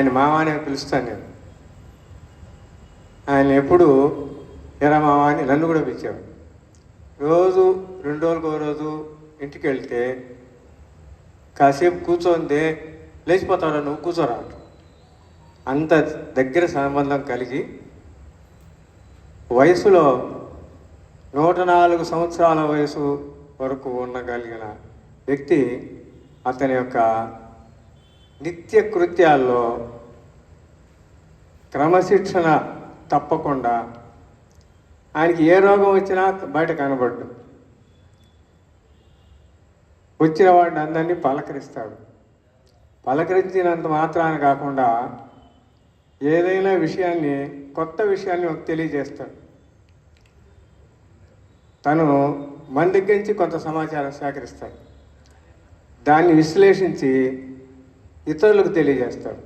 ఆయన మామ అని పిలుస్తాను నేను. ఆయన ఎప్పుడు ఎరా మామ అని నన్ను కూడా పిలిచేవాడు. రోజు 2 రోజులకు రోజు ఇంటికి వెళ్తే కాసేపు కూర్చోందే లేచిపోతాడు, నువ్వు కూర్చోరా అంట. అంత దగ్గర సంబంధం కలిగి వయసులో 104 సంవత్సరాల వయసు వరకు ఉండగలిగిన వ్యక్తి అతని యొక్క నిత్య కృత్యాల్లో క్రమశిక్షణ తప్పకుండా ఆయనకి ఏ రోగం వచ్చినా బయట కనబడ్డు. వచ్చిన వాడిని అందరినీ పలకరిస్తాడు. పలకరించినంత మాత్రాన కాకుండా ఏదైనా విషయాన్ని, కొత్త విషయాన్ని తెలియజేస్తాడు. తను మన దగ్గర నుంచి కొంత సమాచారం సేకరిస్తాడు, దాన్ని విశ్లేషించి ఇతరులకు తెలియజేస్తాడు.